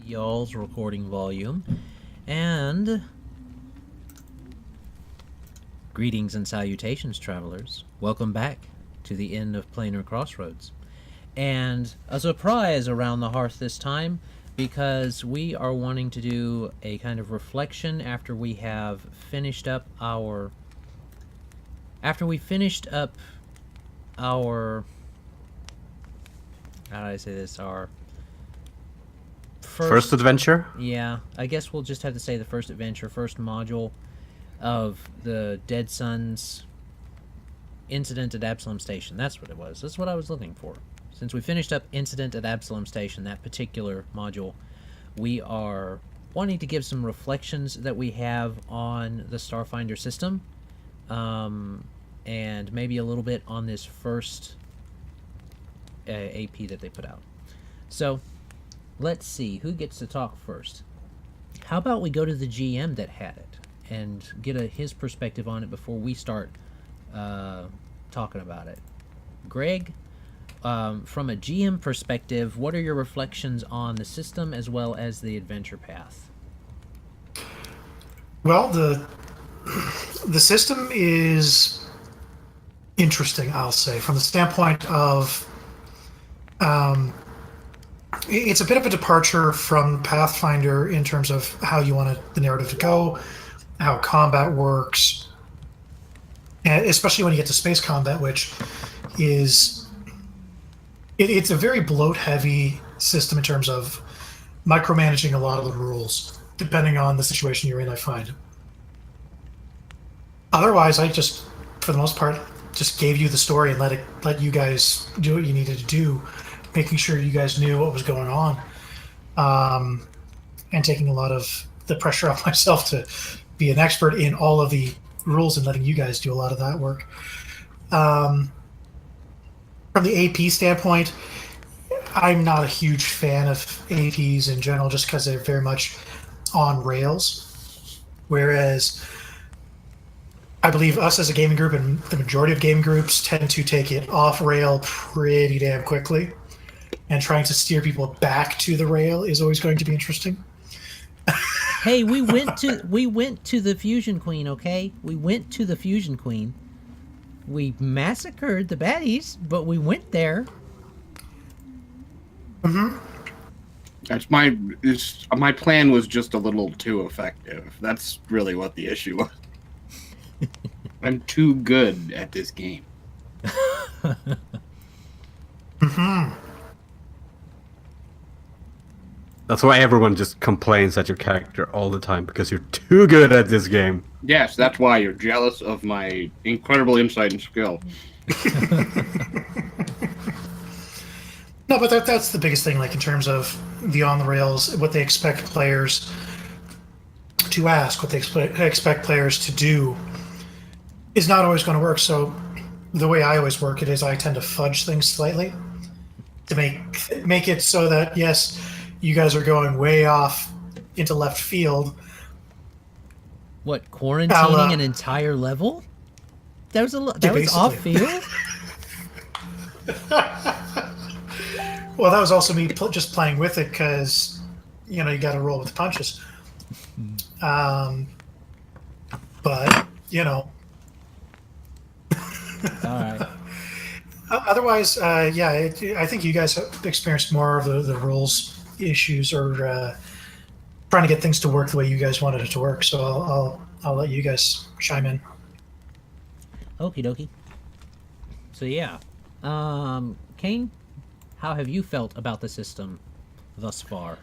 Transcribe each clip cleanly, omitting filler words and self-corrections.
y'all's recording volume. And greetings and salutations, travelers. Welcome back to the end of Planar Crossroads. And a surprise around the hearth this time, because we are wanting to do a kind of reflection after we have finished up our... After we finished up our... How do I say this? Our first adventure? Yeah, I guess we'll just have to say the first adventure, first module of the Dead Sun's incident at Absalom Station. That's what it was. That's what I was looking for. Since we finished up Incident at Absalom Station, that particular module, we are wanting to give some reflections that we have on the Starfinder system, and maybe a little bit on this first AP that they put out. So, let's see, who gets to talk first? How about we go to the GM that had it, and get his perspective on it before we start talking about it. Greg, from a GM perspective, what are your reflections on the system as well as the adventure path? Well, the system is interesting, I'll say, from the standpoint of it's a bit of a departure from Pathfinder in terms of how you want the narrative to go, how combat works, and especially when you get to space combat, which is it's a very bloat-heavy system in terms of micromanaging a lot of the rules, depending on the situation you're in, I find. Otherwise, I just, for the most part, just gave you the story and let you guys do what you needed to do, making sure you guys knew what was going on, and taking a lot of the pressure off myself to be an expert in all of the rules and letting you guys do a lot of that work. From the AP standpoint, I'm not a huge fan of APs in general, just because they're very much on rails. Whereas I believe us as a gaming group and the majority of gaming groups tend to take it off rail pretty damn quickly. And trying to steer people back to the rail is always going to be interesting. Hey, we went to the Fusion Queen, okay? We went to the Fusion Queen. We massacred the baddies, but we went there. Mm-hmm. My plan was just a little too effective. That's really what the issue was. I'm too good at this game. Mm-hmm. That's why everyone just complains at your character all the time, because you're too good at this game. Yes, that's why you're jealous of my incredible insight and skill. No, but that's the biggest thing, like in terms of the on the rails, what they expect players to ask, what they expect players to do is not always going to work. So the way I always work it is I tend to fudge things slightly to make it so that, yes, you guys are going way off into left field. What, quarantining an entire level? That was off field. Well, that was also me just playing with it because, you got to roll with the punches. But, All right. Otherwise, I think you guys have experienced more of the rules issues or trying to get things to work the way you guys wanted it to work. So I'll let you guys chime in. Okie dokie. So yeah, Kane, how have you felt about the system thus far?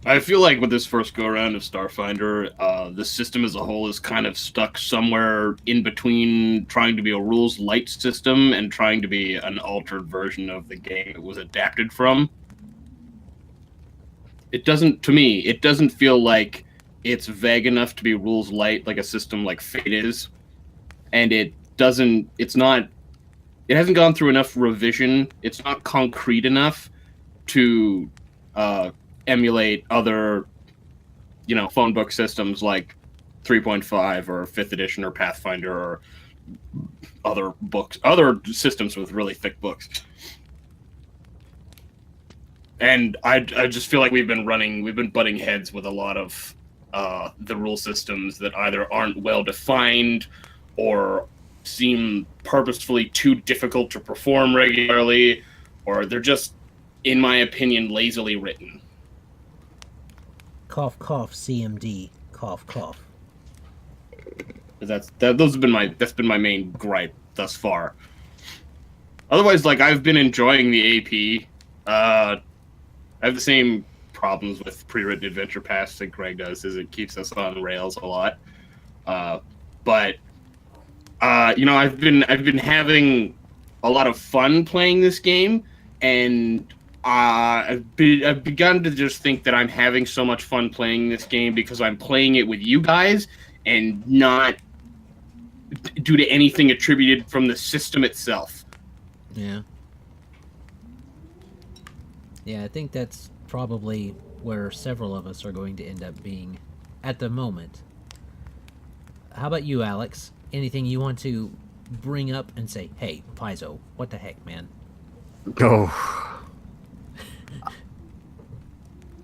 I feel like with this first go-around of Starfinder, the system as a whole is kind of stuck somewhere in between trying to be a rules-light system and trying to be an altered version of the game it was adapted from. It doesn't feel like it's vague enough to be rules-light like a system like Fate is, and it hasn't gone through enough revision. It's not concrete enough to emulate other, phone book systems like 3.5 or 5th edition or Pathfinder or other systems with really thick books. and I just feel like we've been butting heads with a lot of the rule systems that either aren't well defined or seem purposefully too difficult to perform regularly, or they're just, in my opinion, lazily written. Cough, cough, CMD. Cough, cough. That's been my main gripe thus far. Otherwise, like, I've been enjoying the AP. I have the same problems with pre-written adventure paths that Greg does, is it keeps us on rails a lot. But I've been having a lot of fun playing this game, and I've begun to just think that I'm having so much fun playing this game because I'm playing it with you guys and not due to anything attributed from the system itself. Yeah. Yeah, I think that's probably where several of us are going to end up being at the moment. How about you, Alex? Anything you want to bring up and say, hey, Paizo, what the heck, man? Oh.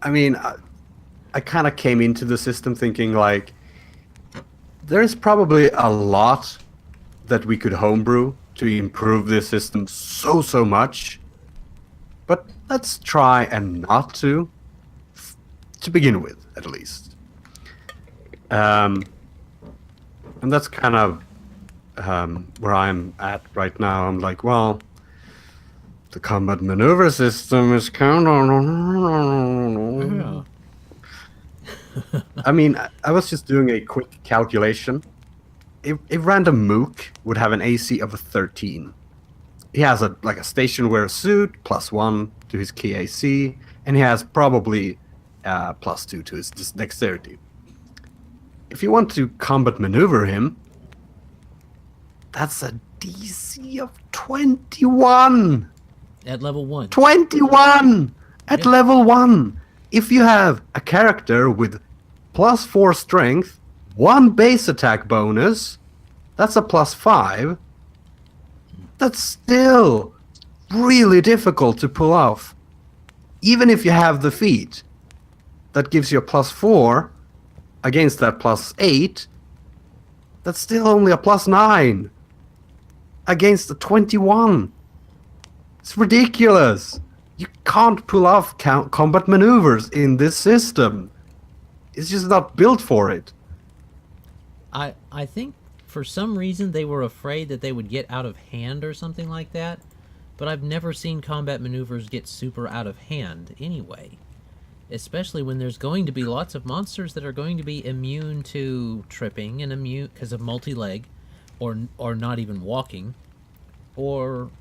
I mean, I kind of came into the system thinking, like, there's probably a lot that we could homebrew to improve this system so much. But let's try and not to begin with, at least. And that's kind of where I'm at right now. I'm like, well, the combat maneuver system is kind of... I mean, I was just doing a quick calculation. A random mook would have an AC of 13. He has a station wear suit, +1 to his key AC, and he has probably +2 to his dexterity. If you want to combat maneuver him, that's a DC of 21! At level 1. 21! At Yeah. level 1! If you have a character with +4 strength, 1 base attack bonus, that's a +5. That's still really difficult to pull off. Even if you have the feat, that gives you a +4 against that +8. That's still only a +9 against the 21. It's ridiculous. You can't pull off combat maneuvers in this system. It's just not built for it. I think for some reason they were afraid that they would get out of hand or something like that, but I've never seen combat maneuvers get super out of hand anyway. Especially when there's going to be lots of monsters that are going to be immune to tripping and immune because of multi-leg, or not even walking, or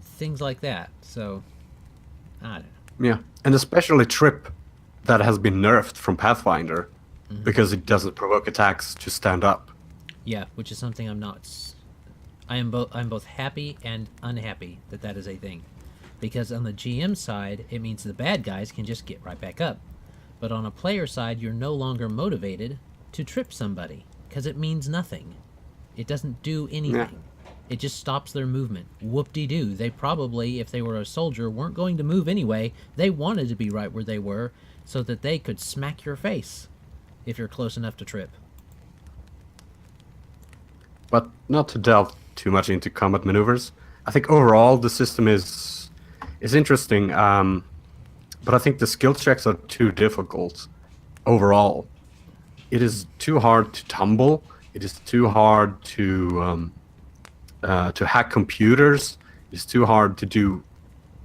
things like that. So, I don't know. Yeah, and especially Trip, that has been nerfed from Pathfinder because it doesn't provoke attacks to stand up. Yeah, which is something I'm not. I'm both happy and unhappy that that is a thing, because on the GM side, it means the bad guys can just get right back up, but on a player side, you're no longer motivated to trip somebody because it means nothing. It doesn't do anything. Yeah. It just stops their movement. Whoop-de-doo. They probably, if they were a soldier, weren't going to move anyway. They wanted to be right where they were so that they could smack your face if you're close enough to trip. But not to delve too much into combat maneuvers, I think overall the system is interesting, but I think the skill checks are too difficult overall. It is too hard to tumble. It is too hard to hack computers. It's too hard to do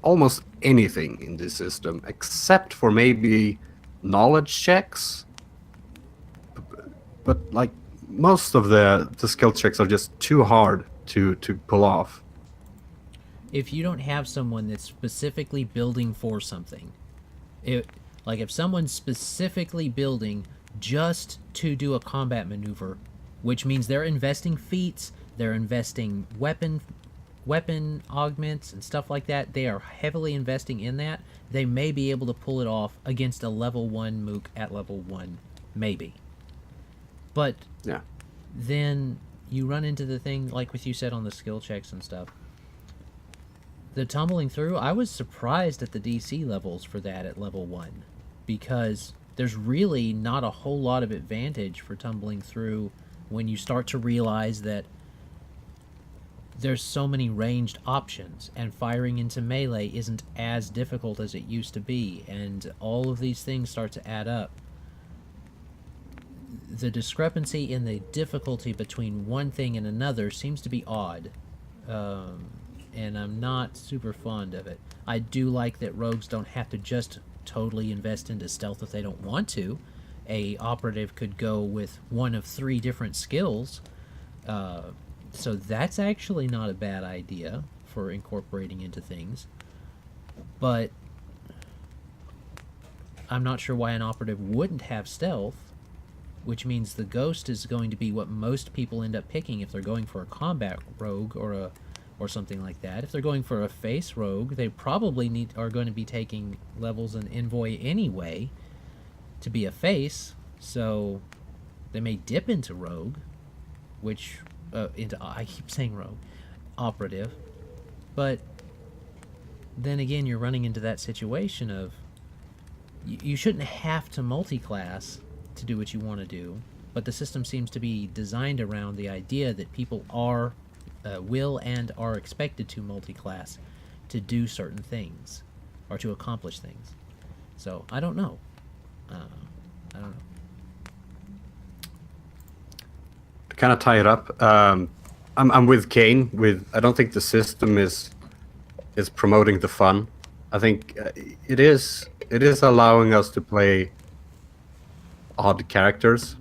almost anything in this system, except for maybe knowledge checks. But like most of the skill checks are just too hard to pull off. If you don't have someone that's specifically building for something, like if someone's specifically building just to do a combat maneuver, which means they're investing feats, they're investing weapon augments and stuff like that, they are heavily investing in that, they may be able to pull it off against a level 1 mook at level 1, maybe. But Yeah. then you run into the thing, like what you said on the skill checks and stuff. the tumbling through, I was surprised at the DC levels for that at level 1, because there's really not a whole lot of advantage for tumbling through when you start to realize that there's so many ranged options, and firing into melee isn't as difficult as it used to be, and all of these things start to add up. The discrepancy in the difficulty between one thing and another seems to be odd, and I'm not super fond of it. I do like that rogues don't have to just totally invest into stealth if they don't want to. A operative could go with one of 3 different skills, so that's actually not a bad idea for incorporating into things. But I'm not sure why an operative wouldn't have stealth, which means the ghost is going to be what most people end up picking if they're going for a combat rogue or something like that. If they're going for a face rogue, they probably are going to be taking levels in Envoy anyway to be a face, so they may dip into rogue, which I keep saying rogue, operative. But then again, you're running into that situation of you shouldn't have to multi-class to do what you want to do, but the system seems to be designed around the idea that people will and are expected to multi-class to do certain things or to accomplish things. So I don't know. I don't know. To kind of tie it up, I'm with Kane. I don't think the system is promoting the fun. I think it is allowing us to play other characters.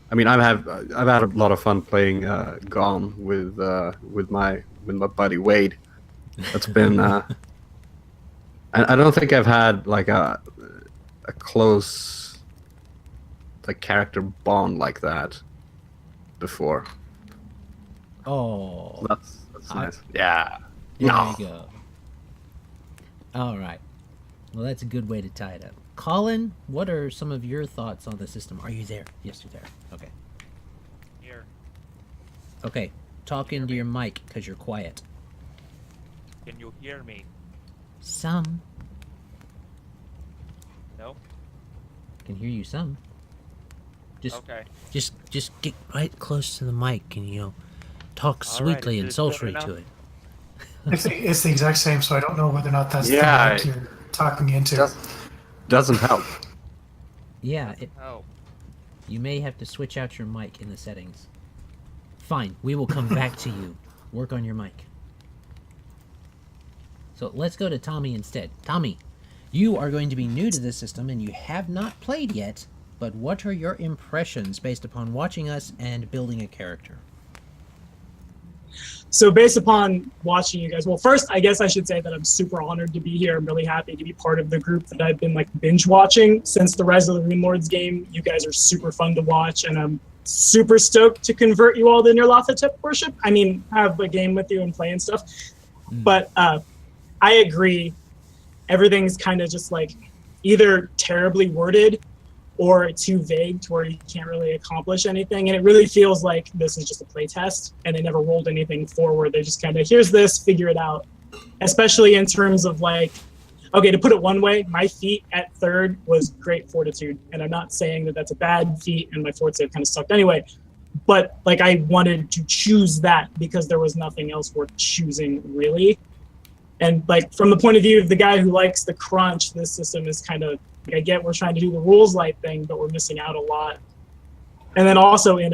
I mean, I've had a lot of fun playing Gone with my buddy Wade. That's been. I don't think I've had like a close character bond like that before. Oh, That's nice. Yeah. There you go. All right. Well, that's a good way to tie it up. Colin, what are some of your thoughts on the system? Are you there? Yes, you're there. Okay. Here. Okay. Talk into your mic because you're quiet. Can you hear me? Some. No? Can hear you some. Okay. Just get right close to the mic and talk sweetly and sultry to it. It's the exact same, so I don't know whether or not that's Yeah, the mic you're talking into. Doesn't help. Yeah, Oh. you may have to switch out your mic in the settings. Fine, we will come back to you. Work on your mic. So let's go to Tommy instead. Tommy, you are going to be new to this system and you have not played yet, but what are your impressions based upon watching us and building a character? So based upon watching you guys, well, first, I guess I should say that I'm super honored to be here. I'm really happy to be part of the group that I've been binge watching since the Rise of the Rune Lords game. You guys are super fun to watch, and I'm super stoked to convert you all to Nyarlathotep worship. I mean, have a game with you and play and stuff. But I agree. Everything's kind of just either terribly worded or too vague to where you can't really accomplish anything. And it really feels like this is just a play test and they never rolled anything forward. They just kind of, here's this, figure it out. Especially in terms of okay, to put it one way, my feat at 3rd was great fortitude. And I'm not saying that that's a bad feat and my fort save kind of sucked anyway. But I wanted to choose that because there was nothing else worth choosing really. And from the point of view of the guy who likes the crunch, this system is kind of, I get we're trying to do the rules light thing, but we're missing out a lot. And then also in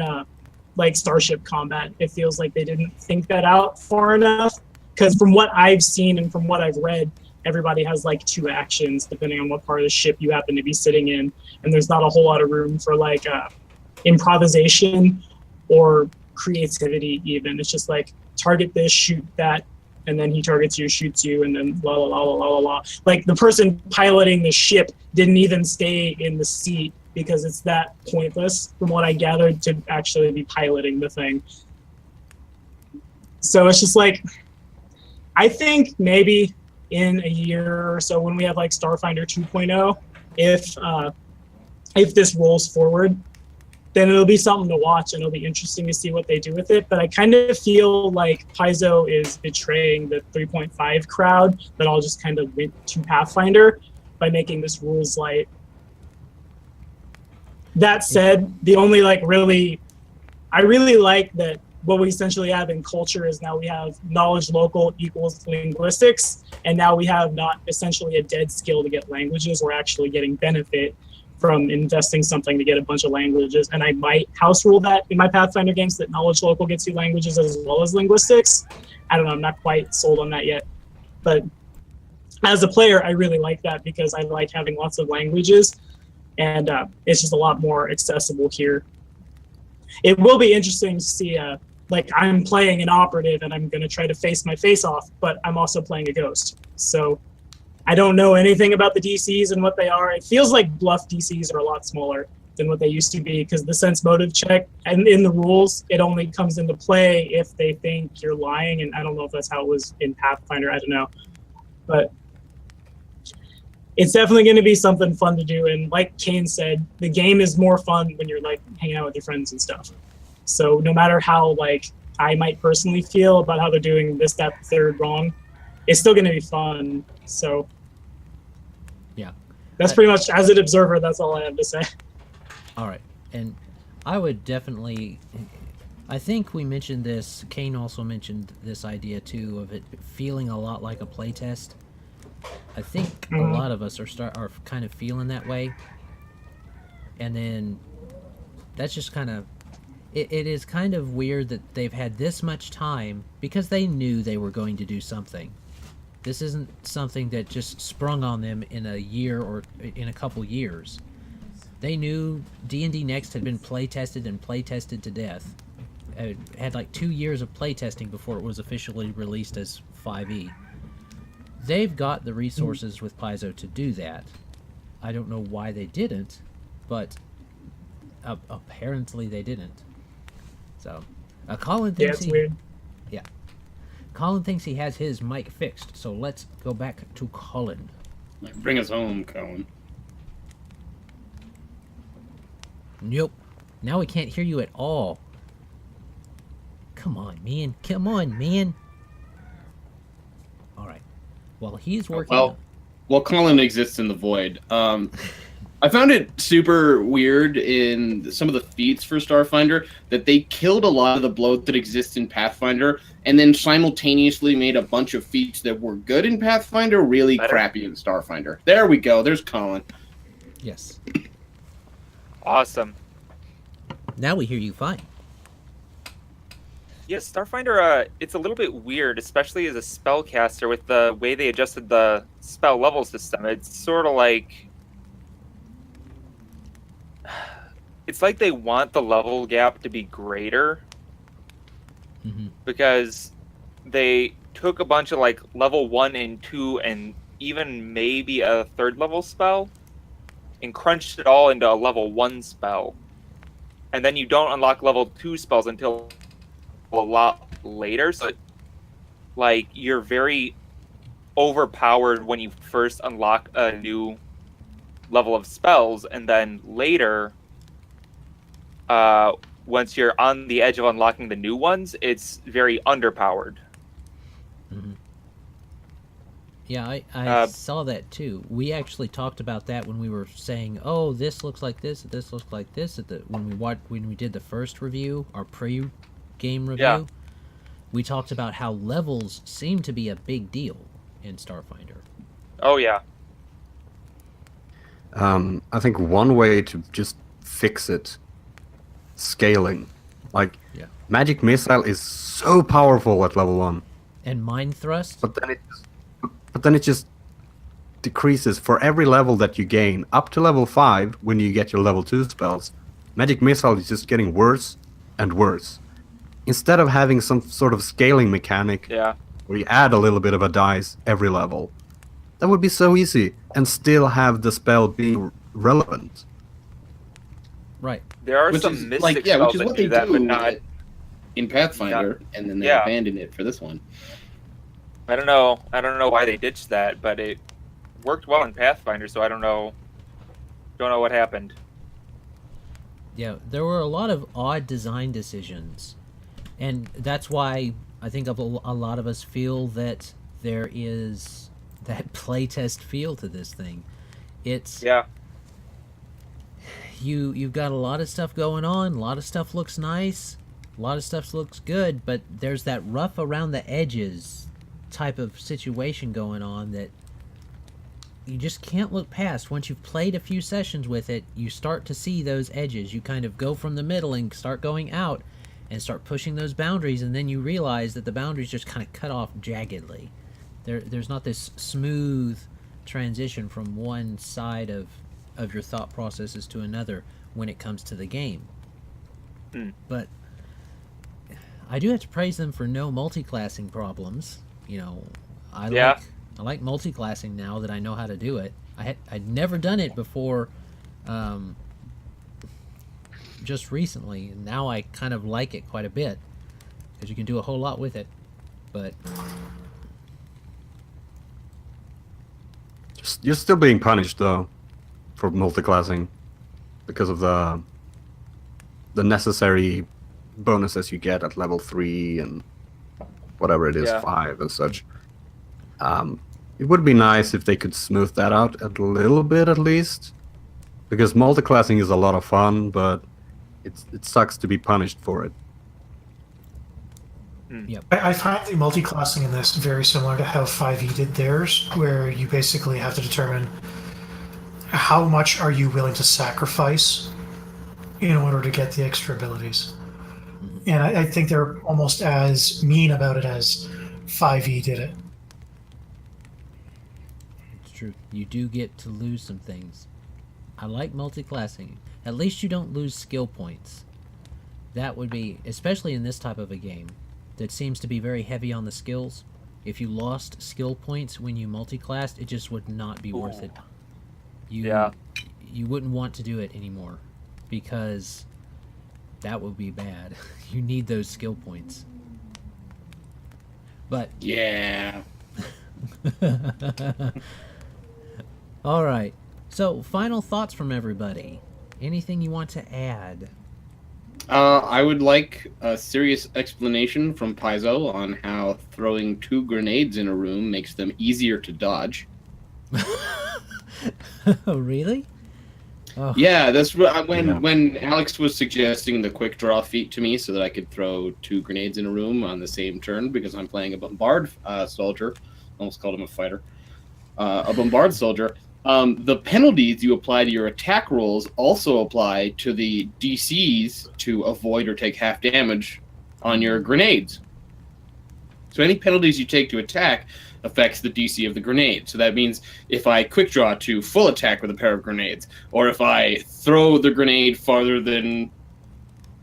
Starship combat, it feels like they didn't think that out far enough. Because from what I've seen and from what I've read, everybody has 2 actions depending on what part of the ship you happen to be sitting in, and there's not a whole lot of room for improvisation or creativity. Even it's just target this, shoot that. And then he targets you, shoots you, and then la la la la la la. The person piloting the ship didn't even stay in the seat because it's that pointless, from what I gathered, to actually be piloting the thing. So it's just I think maybe in a year or so when we have Starfinder 2.0, if this rolls forward, then it'll be something to watch and it'll be interesting to see what they do with it. But I kind of feel like Paizo is betraying the 3.5 crowd that all just kind of went to Pathfinder by making this rules light. That said, the only I really like that what we essentially have in culture is now we have knowledge local equals linguistics, and now we have not essentially a dead skill to get languages. We're actually getting benefit from investing something to get a bunch of languages. And I might house rule that in my Pathfinder games that knowledge local gets you languages as well as linguistics. I don't know, I'm not quite sold on that yet. But as a player, I really like that because I like having lots of languages, and it's just a lot more accessible here. It will be interesting to see, I'm playing an operative and I'm going to try to face my face off, but I'm also playing a ghost. So I don't know anything about the DCs and what they are. It feels like bluff DCs are a lot smaller than what they used to be because the sense motive check, and in the rules, it only comes into play if they think you're lying. And I don't know if that's how it was in Pathfinder. I don't know. But it's definitely going to be something fun to do. And like Kane said, the game is more fun when you're hanging out with your friends and stuff. So no matter how I might personally feel about how they're doing this, that, the third wrong, it's still going to be fun. So Yeah. That's pretty much, as an observer, that's all I have to say. All right. And I would definitely, I think we mentioned this, Kane also mentioned this idea too of it feeling a lot like a playtest. I think a lot of us are kind of feeling that way. And then that's just kind of, it is kind of weird that they've had this much time because they knew they were going to do something. This isn't something that just sprung on them in a year or in a couple years. They knew D&D Next had been play-tested and play-tested to death. It had 2 years of playtesting before it was officially released as 5e. They've got the resources with Paizo to do that. I don't know why they didn't, but apparently they didn't. So, Colin thinks it's weird. Yeah. Colin thinks he has his mic fixed, so let's go back to Colin. Bring us home, Colin. Nope. Now we can't hear you at all. Come on, man. Come on, man. All right. Well, he's working. Well, Colin exists in the void. I found it super weird in some of the feats for Starfinder that they killed a lot of the bloat that exists in Pathfinder and then simultaneously made a bunch of feats that were good in Pathfinder really crappy in Starfinder. There we go. There's Colin. Yes. Awesome. Now we hear you fine. Yes, Starfinder, it's a little bit weird, especially as a spellcaster with the way they adjusted the spell level system. It's sort of like... It's like they want the level gap to be greater because they took a bunch of level 1 and 2 and even maybe a third level spell and crunched it all into a level 1 spell. And then you don't unlock level 2 spells until a lot later. So you're very overpowered when you first unlock a new level of spells, and then later once you're on the edge of unlocking the new ones, it's very underpowered. Yeah, I saw that too. We actually talked about that when we were saying, "Oh, this looks like this looks like this." When we did the first review, our pre-game review, Yeah. we talked about how levels seem to be a big deal in Starfinder. Oh yeah. I think one way to just fix it, scaling. Magic Missile is so powerful at level 1. And Mind Thrust? But then it just decreases for every level that you gain. Up to level 5, when you get your level 2 spells, Magic Missile is just getting worse and worse. Instead of having some sort of scaling mechanic where you add a little bit of a dice every level, that would be so easy and still have the spell be relevant. Right. There are some mystic spells that do that, but not in Pathfinder, and then they abandoned it for this one. I don't know why they ditched that, but it worked well in Pathfinder, so I don't know what happened. Yeah, there were a lot of odd design decisions, and that's why I think a lot of us feel that there is that playtest feel to this thing. It's Yeah. you've got a lot of stuff going on, a lot of stuff looks nice, a lot of stuff looks good, but there's that rough around the edges type of situation going on that you just can't look past. Once you've played a few sessions with it, you start to see those edges. You kind of go from the middle and start going out and start pushing those boundaries, and then you realize that the boundaries just kind of cut off jaggedly. There's not this smooth transition from one side of your thought processes to another when it comes to the game. But I do have to praise them for no multi-classing problems. You know, I like multi-classing now that I know how to do it. I'd never done it before, just recently, and now I kind of like it quite a bit because you can do a whole lot with it. But You're still being punished though for multiclassing because of the necessary bonuses you get at level 3 and whatever it is, 5 and such. It would be nice if they could smooth that out a little bit at least, because multiclassing is a lot of fun, but it sucks to be punished for it. yep. I find the multi-classing in this very similar to how 5e did theirs, where you basically have to determine how much are you willing to sacrifice in order to get the extra abilities. And I think they're almost as mean about it as 5e did it. It's true. You do get to lose some things. I like multi-classing. At least you don't lose skill points. That would be, especially in this type of a game that seems to be very heavy on the skills. If you lost skill points when you multi-classed, it just would not be worth it. You wouldn't want to do it anymore because that would be bad. You need those skill points. But Yeah. all right. So, final thoughts from everybody. Anything you want to add? I would like a serious explanation from Paizo on how throwing 2 grenades in a room makes them easier to dodge. Oh, really? Oh. Yeah, that's when Alex was suggesting the quick draw feat to me so that I could throw 2 grenades in a room on the same turn because I'm playing a bombard soldier. Almost called him a fighter. A bombard soldier. The penalties you apply to your attack rolls also apply to the DCs to avoid or take half damage on your grenades. So any penalties you take to attack affects the DC of the grenade. So that means if I quick draw to full attack with a pair of grenades, or if I throw the grenade farther than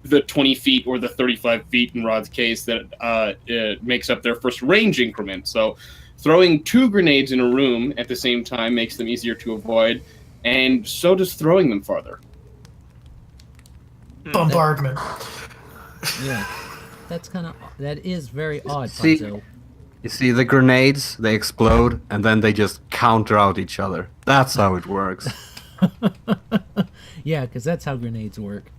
the 20 feet or the 35 feet in Rod's case, that it makes up their first range increment. So throwing 2 grenades in a room at the same time makes them easier to avoid, and so does throwing them farther. Bombardment. Yeah. That is very odd, See- Paizo. You see, the grenades, they explode, and then they just counter out each other. That's how it works. Yeah, because that's how grenades work.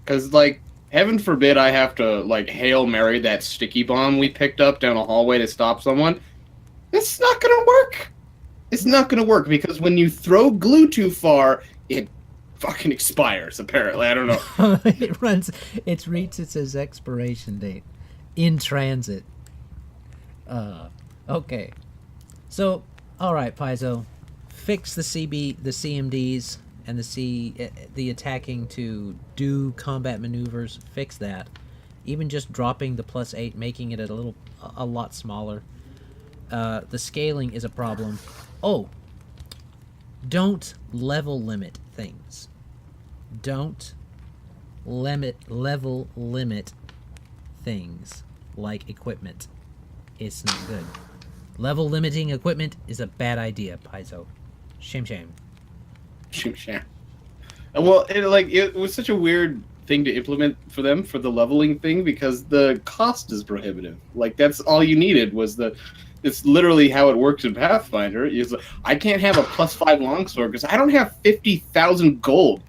Because, like, heaven forbid I have to, like, Hail Mary that sticky bomb we picked up down a hallway to stop someone. It's not going to work. It's not going to work, because when you throw glue too far, it fucking expires, apparently. I don't know. It reaches its expiration date in transit. Okay. So, all right, Paizo, fix the CMDs and the attacking to do combat maneuvers. Fix that. Even just dropping the +8, making it a lot smaller. The scaling is a problem. Oh, don't level limit things. Don't level limit things like equipment. It's not good. Level limiting equipment is a bad idea, Paizo. Shame. Well, it was such a weird thing to implement for them for the leveling thing because the cost is prohibitive. Like, that's all you needed was it's literally how it works in Pathfinder. Is I can't have a +5 longsword because I don't have 50,000 gold.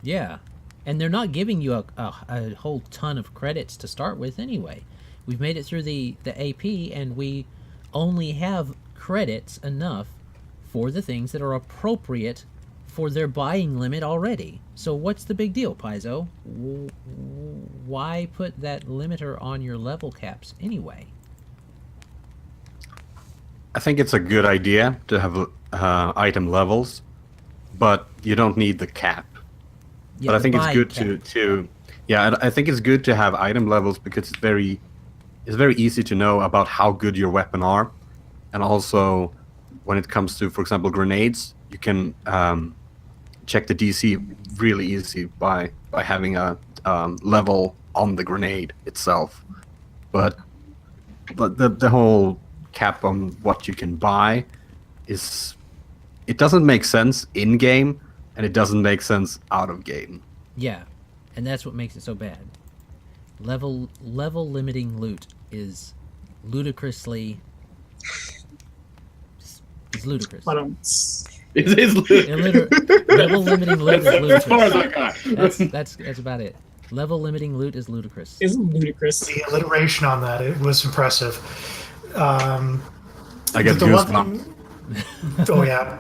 Yeah, and they're not giving you a whole ton of credits to start with anyway. We've made it through the AP, and we only have credits enough for the things that are appropriate for their buying limit already. So what's the big deal, Paizo? Why put that limiter on your level caps anyway? I think it's a good idea to have item levels, but you don't need the cap. Yeah, But I the think it's buy good cap. to yeah, I think it's good to have item levels because it's very easy to know about how good your weapon are, and also when it comes to, for example, grenades, you can check the DC really easy by having a level on the grenade itself. But the whole cap on what you can buy it doesn't make sense in game, and it doesn't make sense out of game. Yeah, and that's what makes it so bad. Level limiting loot is ludicrously. It's ludicrous. But It is Level limiting loot is as far as I ludicrous. got. That's about it. Level limiting loot is ludicrous. is ludicrous. The alliteration on that, it was impressive. I get The one goosebumps. thing- oh yeah.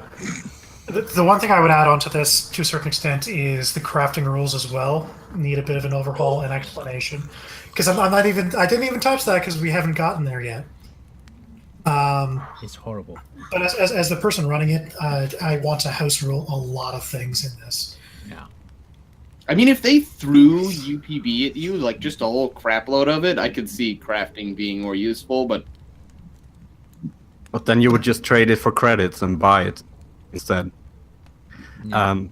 The one thing I would add on to this, to a certain extent, is the crafting rules as well need a bit of an overhaul and explanation. Because I didn't even touch that because we haven't gotten there yet. It's horrible. But as the person running it, I want to house rule a lot of things in this. Yeah. I mean, if they threw UPB at you, like just a whole crap load of it, I could see crafting being more useful, but But then you would just trade it for credits and buy it instead. Yeah.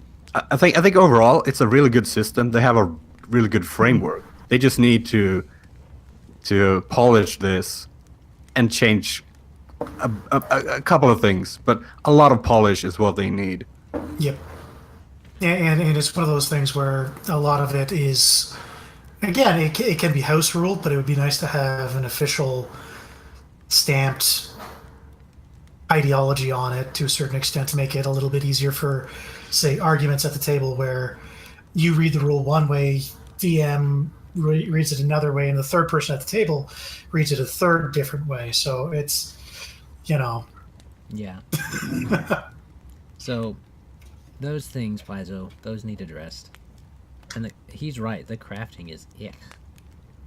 I think overall it's a really good system. They have a really good framework. They just need to polish this and change a couple of things, but a lot of polish is what they need. Yep. And it's one of those things where a lot of it is, again, it can be house ruled, but it would be nice to have an official stamped ideology on it to a certain extent to make it a little bit easier for, say, arguments at the table where you read the rule one way, DM reads it another way, and the third person at the table reads it a third different way. So it's, Yeah. So, those things, Paizo, those need addressed. And he's right, the crafting is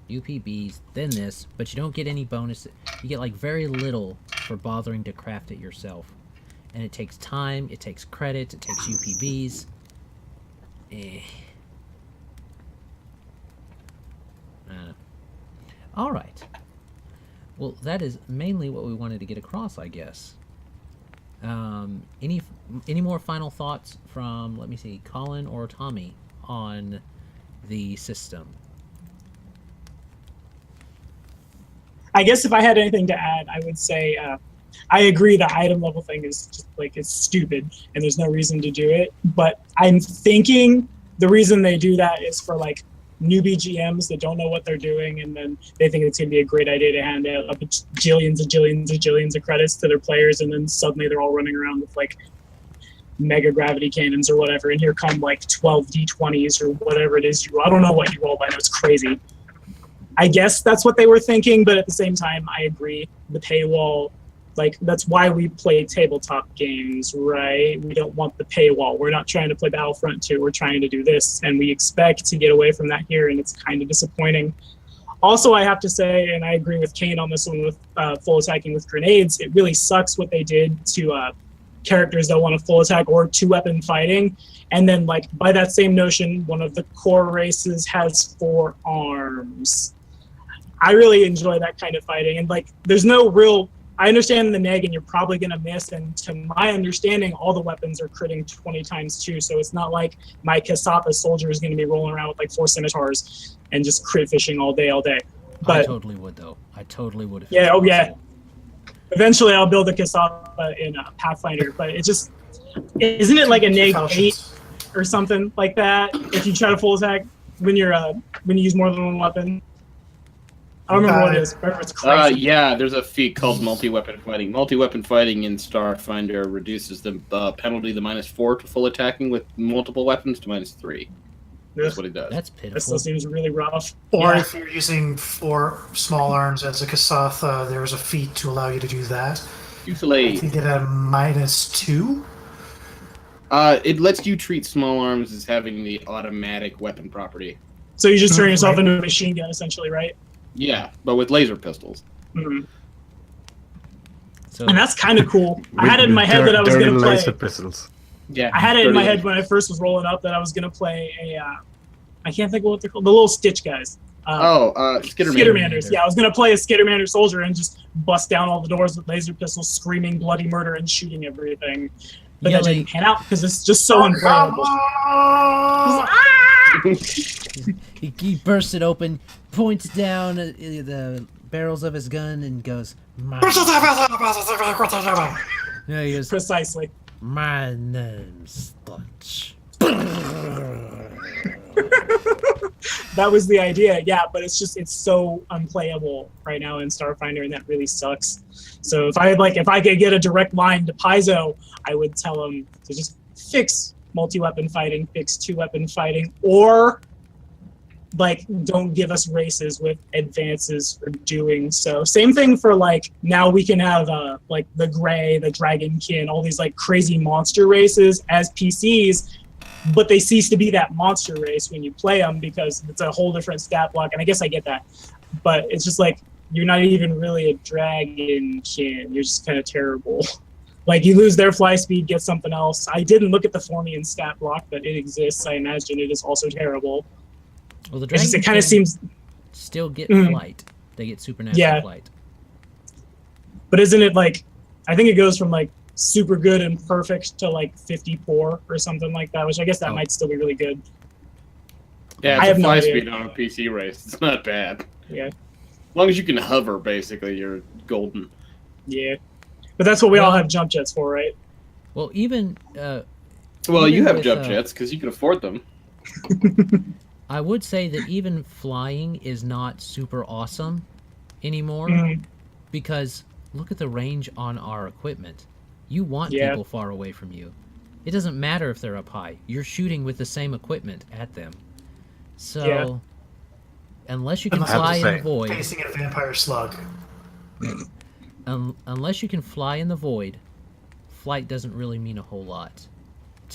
UPBs, then this, but you don't get any bonus. You get like very little for bothering to craft it yourself. And it takes time, it takes credit, it takes UPBs. Alright. Well, that is mainly what we wanted to get across, I guess. Any more final thoughts from, let me see, Colin or Tommy on the system? I guess if I had anything to add, I would say I agree the item level thing is just like it's stupid and there's no reason to do it. But I'm thinking the reason they do that is for like newbie GMs that don't know what they're doing, and then they think it's gonna be a great idea to hand out jillions of credits to their players, and then suddenly they're all running around with like mega gravity cannons or whatever, and here come like 12 D20s or whatever it is you roll. I don't know what you roll, but I know it's crazy. I guess that's what they were thinking, but at the same time, I agree. The paywall, like, that's why we play tabletop games, right? We don't want the paywall. We're not trying to play Battlefront 2. We're trying to do this, and we expect to get away from that here, and it's kind of disappointing. Also, I have to say, and I agree with Kane on this one with full attacking with grenades, it really sucks what they did to characters that want to full attack or two-weapon fighting. And then, like, by that same notion, one of the core races has 4 arms. I really enjoy that kind of fighting. And, like, there's no real... I understand the neg, and you're probably going to miss. And to my understanding, all the weapons are critting 20 times too. So it's not like my Kasapa soldier is going to be rolling around with, like, 4 scimitars and just crit fishing all day. But I totally would, though. I totally would. Yeah, oh, yeah. Eventually, I'll build a Kasapa in Pathfinder. But it just... Isn't it like a neg 8 or something like that if you try to full attack when you use more than one weapon? I don't remember what it is. It's crazy. Yeah, there's a feat called multi-weapon fighting. Multi-weapon fighting in Starfinder reduces the penalty to -4 to full attacking with multiple weapons to -3. That's what it does. That's That still pitiful. seems really rough. Or Yeah. if you're using 4 small arms as a Kasatha, there's a feat to allow you to do that. I Usually, think it at -2. it lets you treat small arms as having the automatic weapon property. So you just turn yourself Right. into a machine gun, essentially, right? Yeah, but with laser pistols. Mhm. So And that's kind of cool. I had it in With my head that I was dirty going to play. laser pistols. Yeah, I had it in my head when I first was rolling up that I was going to play a. I can't think of what they're called. The little Stitch guys. Skitterman. Skittermanders. Yeah, I was going to play a Skittermander soldier and just bust down all the doors with laser pistols, screaming bloody murder and shooting everything. But that Yelling. didn't pan out because it's just so unplayable. he bursts it open, points down at the barrels of his gun, and goes, yeah, he goes, Precisely. my name's Stutch. That was the idea, yeah, but it's so unplayable right now in Starfinder, and that really sucks. So if I could get a direct line to Paizo, I would tell him to just fix multi-weapon fighting, fix 2-weapon fighting, or don't give us races with advances for doing so. Same thing for now we can have the Gray, the Dragonkin, all these crazy monster races as PCs. But they cease to be that monster race when you play them because it's a whole different stat block, and I guess I get that. But it's just you're not even really a Dragonkin. You're just kind of terrible. You lose their fly speed, get something else. I didn't look at the Formian stat block, but it exists. I imagine it is also terrible. Well, the It's just, it kind Dragonkin of seems, still get Mhm. flight. They get supernatural Yeah. flight. but isn't it I think it goes from super good and perfect to 54 or something like that, which I guess that Oh. might still be really good. Yeah, I it's have a no fly idea. speed on a PC race. It's not bad. Yeah. As long as you can hover, basically, you're golden. Yeah. But that's what we all Well- have jump jets for, right? Well, even Well, Even you have with, jump jets because you can afford them. I would say that even flying is not super awesome anymore Mhm. because look at the range on our equipment. You want Yeah. people far away from you. It doesn't matter if they're up high. You're shooting with the same equipment at them. So, Yeah. unless you can I have to fly in say, the void, Facing a vampire slug. unless you can fly in the void, flight doesn't really mean a whole lot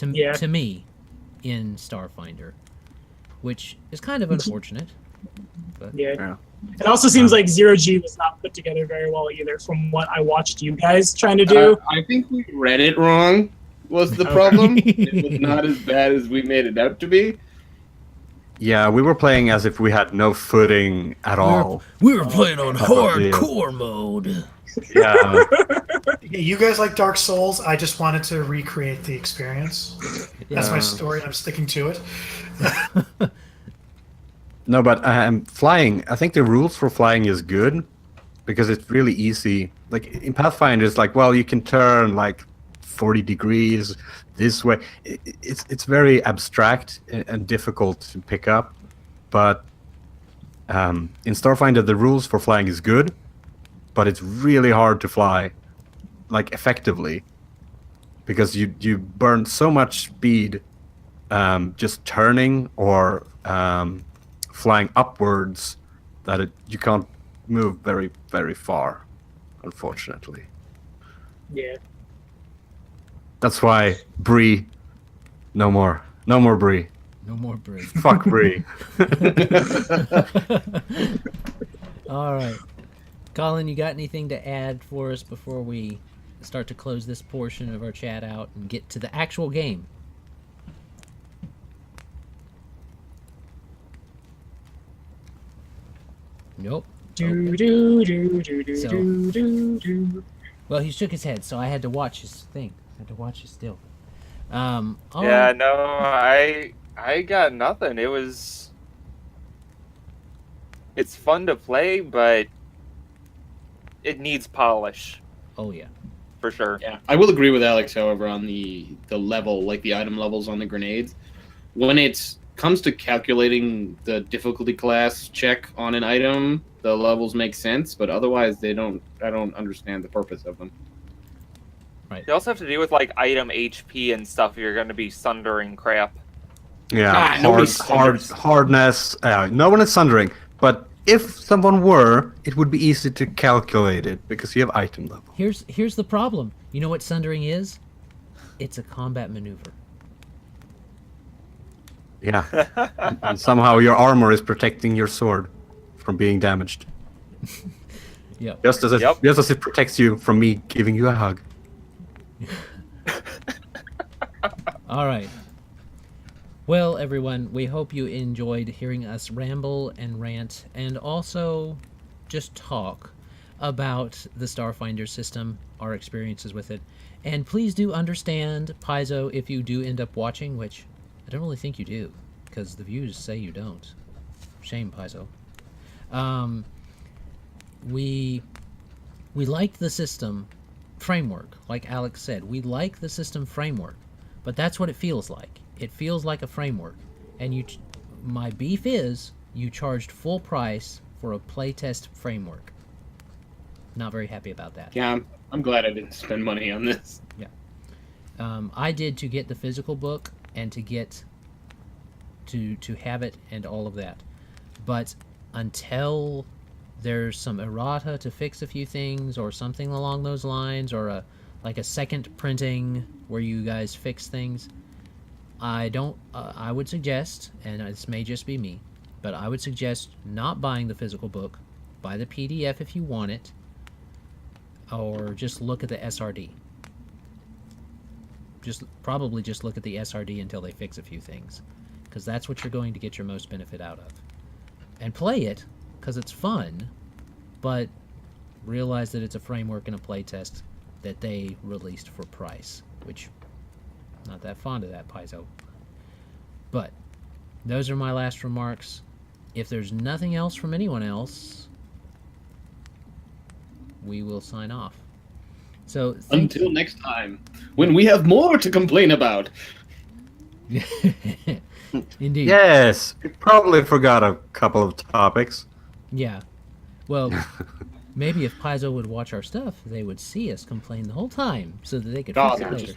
Yeah. to me in Starfinder, which is kind of unfortunate. Yeah. Yeah. It also seems like Zero G was not put together very well either, from what I watched you guys trying to do. I think we read it wrong. Was the Okay. problem? It was not as bad as we made it out to be. Yeah, we were playing as if we had no footing at all. We were playing on hardcore mode. Yeah, Yeah, you guys like Dark Souls. I just wanted to recreate the experience. That's my Yeah. story, and I'm sticking to it. no, but flying. I think the rules for flying is good because it's really easy. In Pathfinder, it's well, you can turn 40 degrees this way. It's very abstract and difficult to pick up. But in Starfinder, the rules for flying is good, but it's really hard to fly effectively because you burn so much speed just turning or flying upwards that you can't move very, very far, unfortunately. Yeah. That's why Bree, no more Bree. No more break. Fuck Bree. All right. Colin, you got anything to add for us before we start to close this portion of our chat out and get to the actual game? Nope. Do, do, do, do, do, So- do, do, do. Well, he shook his head, so I had to watch his thing. I had to watch his still. All Yeah, right. no, I got nothing. It's fun to play, but it needs polish Oh yeah. for sure. Yeah, I will agree with Alex, however, on the level, the item levels on the grenades. When it comes to calculating the difficulty class check on an item, the levels make sense, but otherwise I don't understand the purpose of them. You also have to deal with item HP and stuff. You're going to be sundering crap. Yeah, nobody's hardness. No one is sundering, but if someone were, it would be easy to calculate it because you have item level. Here's the problem. You know what sundering is? It's a combat maneuver. Yeah, and somehow your armor is protecting your sword from being damaged. Yep. Just as it protects you from me giving you a hug. All right. Well, everyone, we hope you enjoyed hearing us ramble and rant and also just talk about the Starfinder system, our experiences with it. And please do understand, Paizo, if you do end up watching, which I don't really think you do, because the views say you don't. Shame, Paizo. We like the system framework, like Alex said. We like the system framework, but that's what it feels like. It feels like a framework, and my beef is you charged full price for a playtest framework. Not very happy about that. Yeah, I'm glad I didn't spend money on this. Yeah, I did to get the physical book and to get to have it and all of that, but until there's some errata to fix a few things or something along those lines, or a second printing where you guys fix things, I would suggest, and this may just be me, but I would suggest not buying the physical book. Buy the PDF if you want it, or just look at the SRD. Probably just look at the SRD until they fix a few things, because that's what you're going to get your most benefit out of. And play it, because it's fun, but realize that it's a framework and a playtest that they released for price, which... not that fond of that, Paizo. But those are my last remarks. If there's nothing else from anyone else, we will sign off. So Until next time, when we have more to complain about. Indeed. Yes, we probably forgot a couple of topics. Yeah. Well, maybe if Paizo would watch our stuff, they would see us complain the whole time, so that they could fix it later.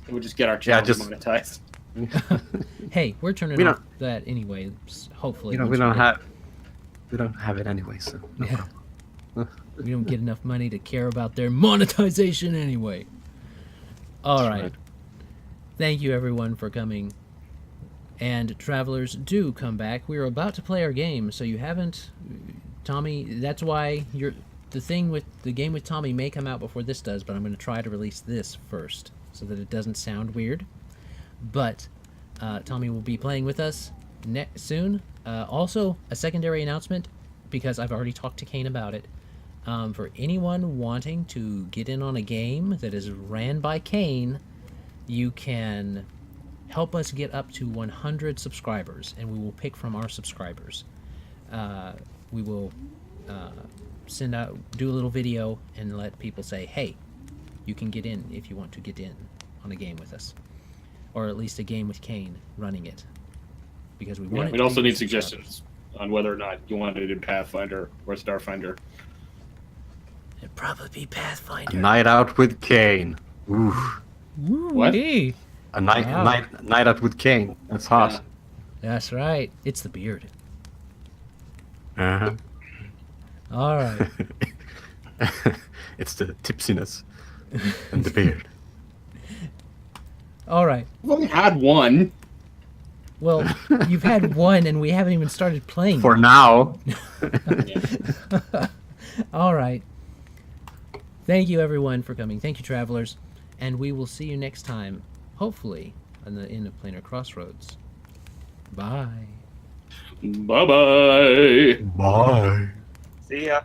It would just get our channel monetized. Hey, we're turning off that anyway. Hopefully, we don't have it anyway, so no problem. We don't get enough money to care about their monetization anyway. All right. Thank you, everyone, for coming. And travelers, do come back. We're about to play our game, so you haven't, Tommy. That's why the game with Tommy may come out before this does, but I'm going to try to release this first, so that it doesn't sound weird. But Tommy will be playing with us soon. Also, a secondary announcement, because I've already talked to Kane about it. For anyone wanting to get in on a game that is ran by Kane, you can help us get up to 100 subscribers, and we will pick from our subscribers. We will do a little video and let people say, hey, you can get in if you want to get in on a game with us, or at least a game with Kane running it, because we want. We'd also need suggestions on whether or not you wanted it in Pathfinder or Starfinder. It'd probably be Pathfinder. A night out with Kane. Ooh. What? Hey. A night out with Kane. That's hot. Yeah. That's right. It's the beard. Uh-huh. All right. It's the tipsiness and the beard. All right. We've only had one. Well, you've had one, and we haven't even started playing. For now. All right. Thank you, everyone, for coming. Thank you, travelers. And we will see you next time, hopefully, on the end of Planar Crossroads. Bye. Bye-bye. Bye. See ya.